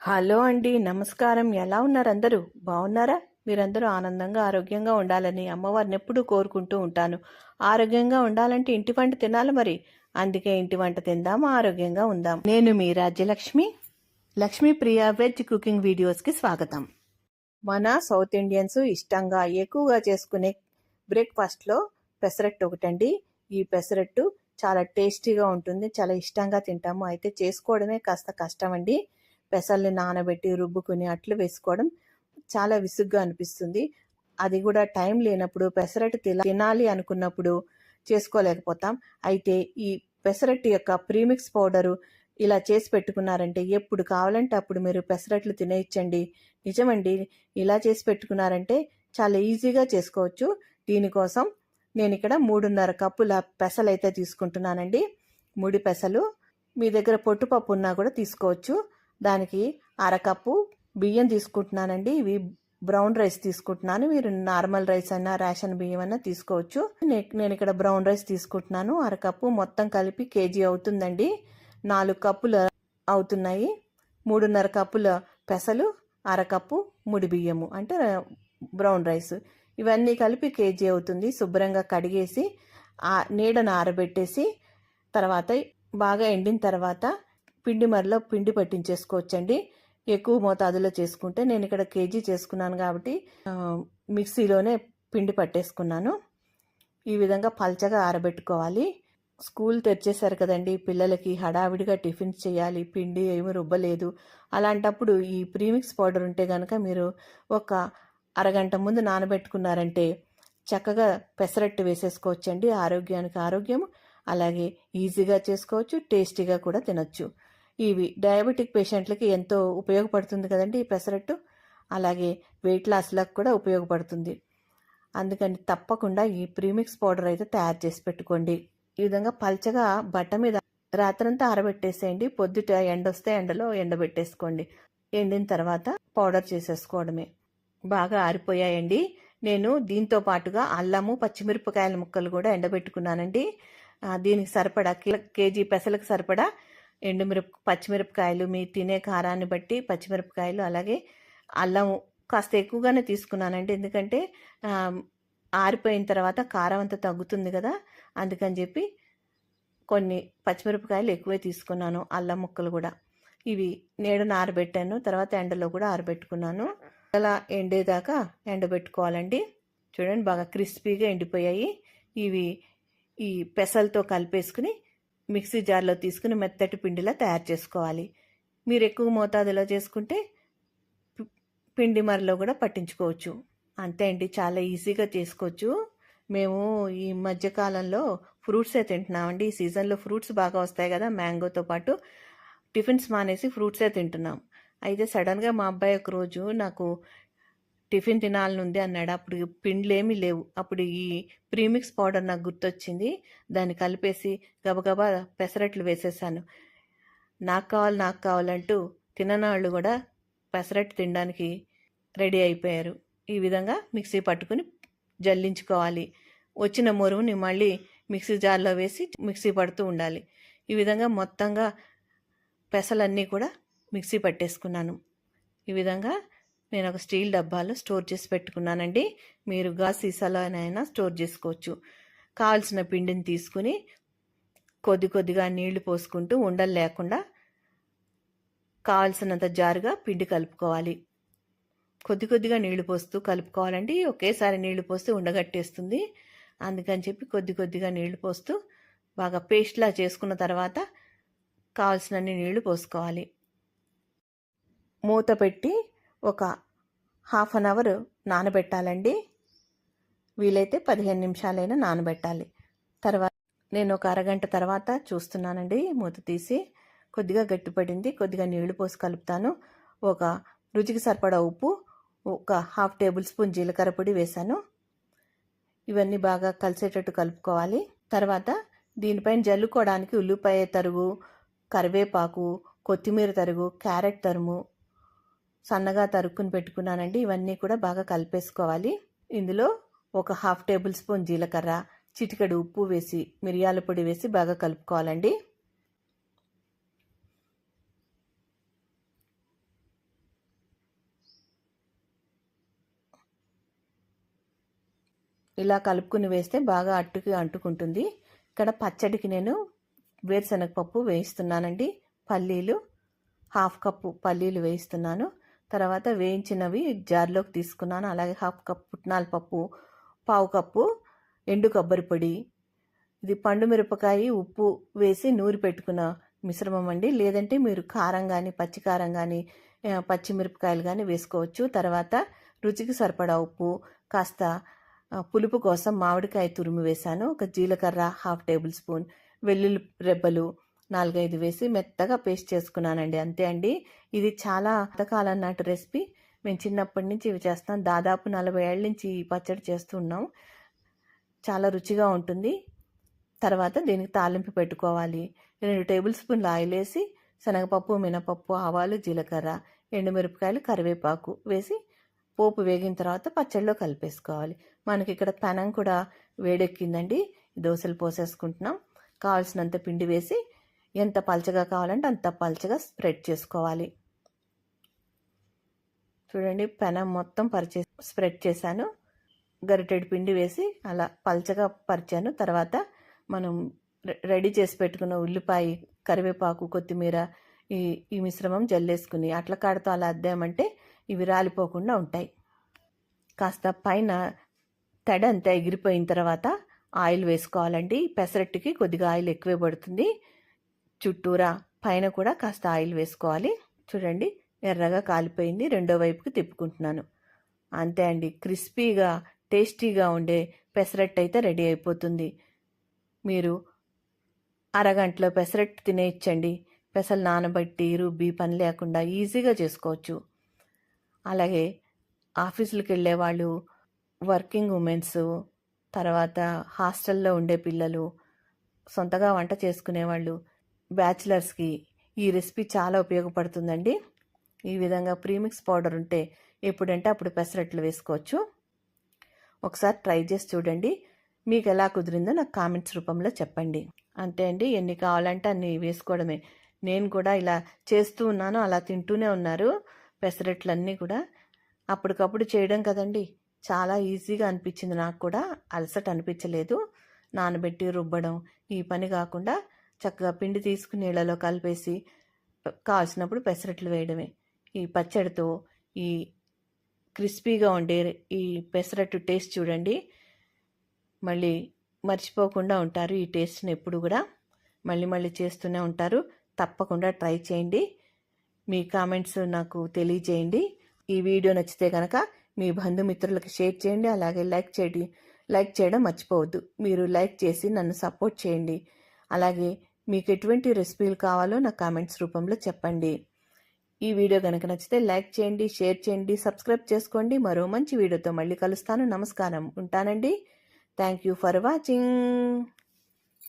Hello అండి, నమస్కారం. ఎలా ఉన్నారు అందరూ? బాగున్నారా? మీరందరూ ఆనందంగా ఆరోగ్యంగా ఉండాలని అమ్మవారిని ఎప్పుడూ కోరుకుంటూ ఉంటాను. ఆరోగ్యంగా ఉండాలంటే ఇంటి వంట తినాలి మరి. అందుకే ఇంటి వంట తిందాం, ఆరోగ్యంగా ఉందాం. నేను మీ రాజ్యలక్ష్మి. లక్ష్మీప్రియ వెజ్ కుకింగ్ వీడియోస్కి స్వాగతం. మన సౌత్ ఇండియన్స్ ఇష్టంగా ఎక్కువగా చేసుకునే బ్రేక్ఫాస్ట్లో పెసరట్టు ఒకటండి. ఈ పెసరట్టు చాలా టేస్టీగా ఉంటుంది, చాలా ఇష్టంగా తింటాము. అయితే చేసుకోవడమే కాస్త కష్టం అండి. పెసల్ని నానబెట్టి రుబ్బుకుని అట్లు వేసుకోవడం చాలా విసుగ్గా అనిపిస్తుంది. అది కూడా టైం లేనప్పుడు పెసరట్టు తినాలి అనుకున్నప్పుడు చేసుకోలేకపోతాం. అయితే ఈ పెసరట్టు యొక్క ప్రీమిక్స్ పౌడరు ఇలా చేసి పెట్టుకున్నారంటే ఎప్పుడు కావాలంటే అప్పుడు మీరు పెసరట్లు తినేయచ్చండి. నిజమండి, ఇలా చేసి పెట్టుకున్నారంటే చాలా ఈజీగా చేసుకోవచ్చు. దీనికోసం నేను ఇక్కడ 3.5 కప్పుల పెసలు అయితే తీసుకుంటున్నానండి. ముడి పెసలు. మీ దగ్గర పొట్టుపప్పు ఉన్నా కూడా తీసుకోవచ్చు. దానికి అరకప్పు బియ్యం తీసుకుంటున్నానండి. ఇవి బ్రౌన్ రైస్ తీసుకుంటున్నాను. మీరు నార్మల్ రైస్ అయినా రేషన్ బియ్యం అయినా తీసుకోవచ్చు. నేను ఇక్కడ బ్రౌన్ రైస్ తీసుకుంటున్నాను. అరకప్పు మొత్తం కలిపి కేజీ అవుతుందండి. 4 కప్పులు అవుతున్నాయి. 3.5 కప్పుల పెసలు, అరకప్పు ముడి బియ్యము అంటే బ్రౌన్ రైస్, ఇవన్నీ కలిపి కేజీ అవుతుంది. శుభ్రంగా కడిగేసి నీడను ఆరబెట్టేసి తర్వాత బాగా ఎండిన తర్వాత పిండి మరలో పిండి పట్టించేసుకోవచ్చండి. ఎక్కువ మోతాదులో చేసుకుంటే నేను ఇక్కడ కేజీ చేసుకున్నాను కాబట్టి మిక్సీలోనే పిండి పట్టేసుకున్నాను. ఈ విధంగా పల్చగా ఆరబెట్టుకోవాలి. స్కూల్ తెరిచేశారు కదండి, పిల్లలకి హడావిడిగా టిఫిన్స్ చేయాలి, పిండి ఏమి రుబ్బలేదు. అలాంటప్పుడు ఈ ప్రీమిక్స్ పౌడర్ ఉంటే కనుక మీరు ఒక అరగంట ముందు నానబెట్టుకున్నారంటే చక్కగా పెసరట్టు వేసేసుకోవచ్చండి. ఆరోగ్యానికి ఆరోగ్యం, అలాగే ఈజీగా చేసుకోవచ్చు, టేస్టీగా కూడా తినొచ్చు. ఇవి డయాబెటిక్ పేషెంట్లకి ఎంతో ఉపయోగపడుతుంది కదండి ఈ పెసరట్టు. అలాగే వెయిట్ లాస్లకు కూడా ఉపయోగపడుతుంది. అందుకని తప్పకుండా ఈ ప్రీమిక్స్ పౌడర్ అయితే తయారు చేసి పెట్టుకోండి. ఈ విధంగా పల్చగా బట్ట మీద రాత్రంతా ఆరబెట్టేసేయండి. పొద్దుట ఎండొస్తే ఎండలో ఎండబెట్టేసుకోండి. ఎండిన తర్వాత పౌడర్ చేసేసుకోవడమే. బాగా ఆరిపోయాయండి. నేను దీంతో పాటుగా అల్లము, పచ్చిమిరపకాయల ముక్కలు కూడా ఎండబెట్టుకున్నానండి. దీనికి సరిపడా కేజీ పెసలకు సరిపడా పచ్చిమిరపకాయలు, మీ తినే కారాన్ని బట్టి పచ్చిమిరపకాయలు, అలాగే అల్లం కాస్త ఎక్కువగానే తీసుకున్నానండి. ఎందుకంటే ఆరిపోయిన తర్వాత కారం అంతా తగ్గుతుంది కదా, అందుకని చెప్పి కొన్ని పచ్చిమిరపకాయలు ఎక్కువే తీసుకున్నాను. అల్లం ముక్కలు కూడా ఇవి నీడను ఆరబెట్టాను. తర్వాత ఎండలో కూడా ఆరబెట్టుకున్నాను. అలా ఎండేదాకా ఎండబెట్టుకోవాలండి. చూడండి, బాగా క్రిస్పీగా ఎండిపోయాయి. ఇవి ఈ పెసలతో కలిపేసుకుని మిక్సీ జార్లో తీసుకుని మెత్తటి పిండిలా తయారు చేసుకోవాలి. మీరు ఎక్కువ మోతాదులో చేసుకుంటే పిండి మరలో కూడా పట్టించుకోవచ్చు. అంతే అండి, చాలా ఈజీగా చేసుకోవచ్చు. మేము ఈ మధ్యకాలంలో ఫ్రూట్సే తింటున్నామండి. ఈ సీజన్లో ఫ్రూట్స్ బాగా వస్తాయి కదా, మ్యాంగోతో పాటు టిఫిన్స్ మానేసి ఫ్రూట్సే తింటున్నాం. అయితే సడన్గా మా అబ్బాయి ఒక రోజు నాకు టిఫిన్ తినాలనుంది అన్నాడు. అప్పుడు పిండ్లు ఏమీ లేవు. అప్పుడు ఈ ప్రీమిక్స్ పౌడర్ నాకు గుర్తొచ్చింది. దాన్ని కలిపేసి గబగబా పెసరట్లు వేసేసాను. నాకు కావాలంటూ తిననాళ్ళు కూడా పెసరట్టు తినడానికి రెడీ అయిపోయారు. ఈ విధంగా మిక్సీ పట్టుకుని జల్లించుకోవాలి. వచ్చిన మొరువుని మళ్ళీ మిక్సీ జార్లో వేసి మిక్సీ పడుతూ ఉండాలి. ఈ విధంగా మొత్తంగా పెసలన్నీ కూడా మిక్సీ పట్టేసుకున్నాను. ఈ విధంగా నేను ఒక స్టీల్ డబ్బాలో స్టోర్ చేసి పెట్టుకున్నానండి. మీరు గాజు సీసాలోనైనా స్టోర్ చేసుకోవచ్చు. కావాల్సిన పిండిని తీసుకుని కొద్ది కొద్దిగా నీళ్లు పోసుకుంటూ ఉండలు లేకుండా కావాల్సినంత జారుగా పిండి కలుపుకోవాలి. కొద్ది కొద్దిగా నీళ్లు పోస్తూ కలుపుకోవాలండి. ఒకేసారి నీళ్లు పోస్తే ఉండగట్టేస్తుంది. అందుకని చెప్పి కొద్ది కొద్దిగా నీళ్లు పోస్తూ బాగా పేస్ట్లా చేసుకున్న తర్వాత కావాల్సినన్ని నీళ్లు పోసుకోవాలి. మూత పెట్టి ఒక 1/2 అవర్ నానబెట్టాలండి. వీలైతే 15 నిమిషాలైనా నానబెట్టాలి. తర్వాత నేను ఒక అరగంట తర్వాత చూస్తున్నానండి, మూత తీసి కొద్దిగా గట్టిపడింది. కొద్దిగా నీళ్లు పోసి కలుపుతాను. ఒక రుచికి సరిపడా ఉప్పు, ఒక 1/2 టేబుల్ స్పూన్ జీలకర్ర పొడి వేశాను. ఇవన్నీ బాగా కలిసేటట్టు కలుపుకోవాలి. తర్వాత దీనిపైన జల్లుకోవడానికి ఉల్లిపాయ తరుగు, కరివేపాకు, కొత్తిమీర తరుగు, క్యారెట్ తరుము సన్నగా తరుక్కుని పెట్టుకున్నానండి. ఇవన్నీ కూడా బాగా కలిపేసుకోవాలి. ఇందులో ఒక 1/2 టేబుల్ స్పూన్ జీలకర్ర, చిటికెడు ఉప్పు వేసి మిరియాల పొడి వేసి బాగా కలుపుకోవాలండి. ఇలా కలుపుకుని వేస్తే బాగా అట్టుకి అంటుకుంటుంది. ఇక్కడ పచ్చడికి నేను వేరుశనగపప్పు వేయిస్తున్నానండి. పల్లీలు 1/2 కప్పు పల్లీలు వేయిస్తున్నాను. తర్వాత వేయించినవి జార్లోకి తీసుకున్నాను. అలాగే 1/2 కప్పు పుట్నాల పప్పు, 1/4 కప్పు ఎండు కొబ్బరి పొడి, ఇది పండు మిరపకాయ ఉప్పు వేసి నూరి పెట్టుకున్న మిశ్రమం అండి. లేదంటే మీరు కారం కానీ పచ్చి కారం కానీ పచ్చిమిరపకాయలు కానీ వేసుకోవచ్చు. తర్వాత రుచికి సరిపడా ఉప్పు, కాస్త పులుపు కోసం మామిడికాయ తురుము వేశాను. ఒక జీలకర్ర 1/2 టేబుల్ స్పూన్, వెల్లుల్లి రెబ్బలు 4-5 వేసి మెత్తగా పేస్ట్ చేసుకున్నానండి. అంతే అండి. ఇది చాలా పాతకాలం నాటి రెసిపీ. మేము చిన్నప్పటి నుంచి ఇవి చేస్తాం. దాదాపు 40 ఏళ్ళ నుంచి ఈ పచ్చడి చేస్తూ ఉన్నాం. చాలా రుచిగా ఉంటుంది. తర్వాత దీనికి తాలింపు పెట్టుకోవాలి. 2 టేబుల్ స్పూన్ల ఆయిల్ వేసి శనగపప్పు, మినపప్పు, ఆవాలు, జీలకర్ర, ఎండుమిరపకాయలు, కరివేపాకు వేసి పోపు వేగిన తర్వాత పచ్చడిలో కలిపేసుకోవాలి. మనకి ఇక్కడ పెనం కూడా వేడెక్కిందండి. దోశలు పోసేసుకుంటున్నాం. కావాల్సినంత పిండి వేసి ఎంత పలచగా కావాలంటే అంత పలచగా స్ప్రెడ్ చేసుకోవాలి. చూడండి, పెనం మొత్తం స్ప్రెడ్ చేశాను. గరిటెడు పిండి వేసి అలా పలచగా పరిచాను. తర్వాత మనం రెడీ చేసి పెట్టుకున్న ఉల్లిపాయ, కరివేపాకు, కొత్తిమీర ఈ మిశ్రమం జల్లేసుకుని అట్ల కాడతో అలా అద్దామంటే ఇవి రాలిపోకుండా ఉంటాయి. కాస్త పైన తడి అంతా ఎగిరిపోయిన తర్వాత ఆయిల్ వేసుకోవాలండి. పెసరట్టుకి కొద్దిగా ఆయిల్ ఎక్కువే పడుతుంది. చుట్టూరా పైన కూడా కాస్త ఆయిల్ వేసుకోవాలి. చూడండి, ఎర్రగా కాలిపోయింది. రెండో వైపుకి తిప్పుకుంటున్నాను. అంతే అండి, క్రిస్పీగా టేస్టీగా ఉండే పెసరట్టు అయితే రెడీ అయిపోతుంది. మీరు అరగంటలో పెసరట్టు తినేయచ్చండి. పెసలు నానబెట్టి రుబ్బి పని లేకుండా ఈజీగా చేసుకోవచ్చు. అలాగే ఆఫీసులకు వెళ్ళే వాళ్ళు, వర్కింగ్ ఉమెన్స్, తర్వాత హాస్టల్లో ఉండే పిల్లలు, సొంతగా వంట చేసుకునేవాళ్ళు, బ్యాచిలర్స్కి ఈ రెసిపీ చాలా ఉపయోగపడుతుందండి. ఈ విధంగా ప్రీమిక్స్ పౌడర్ ఉంటే ఎప్పుడంటే అప్పుడు పెసరట్లు వేసుకోవచ్చు. ఒకసారి ట్రై చేసి చూడండి. మీకు ఎలా కుదిరిందో నాకు కామెంట్స్ రూపంలో చెప్పండి. అంతే అండి, ఎన్ని కావాలంటే అన్ని వేసుకోవడమే. నేను కూడా ఇలా చేస్తూ ఉన్నాను, అలా తింటూనే ఉన్నారు పెసరట్లన్నీ కూడా. అప్పటికప్పుడు చేయడం కదండి, చాలా ఈజీగా అనిపించింది. నాకు కూడా అలసట అనిపించలేదు. నానబెట్టి రుబ్బడం ఈ పని కాకుండా చక్కగా పిండి తీసుకుని నీళ్ళలో కలిపేసి కావాల్సినప్పుడు పెసరట్లు వేయడమే. ఈ పచ్చడితో ఈ క్రిస్పీగా ఉండే ఈ పెసరట్టు టేస్ట్ చూడండి, మళ్ళీ మర్చిపోకుండా ఉంటారు. ఈ టేస్ట్ని ఎప్పుడు కూడా మళ్ళీ మళ్ళీ చేస్తూనే ఉంటారు. తప్పకుండా ట్రై చేయండి. మీ కామెంట్స్ నాకు తెలియజేయండి. ఈ వీడియో నచ్చితే కనుక మీ బంధుమిత్రులకు షేర్ చేయండి. అలాగే లైక్ చేయడం మర్చిపోవద్దు. మీరు లైక్ చేసి నన్ను సపోర్ట్ చేయండి. అలాగే మీకు ఎటువంటి రెసిపీలు కావాలో నా కామెంట్స్ రూపంలో చెప్పండి. ఈ వీడియో కనుక నచ్చితే లైక్ చేయండి, షేర్ చేయండి, సబ్స్క్రైబ్ చేసుకోండి. మరో మంచి వీడియోతో మళ్ళీ కలుస్తాను. నమస్కారం, ఉంటానండి. Thank you for watching.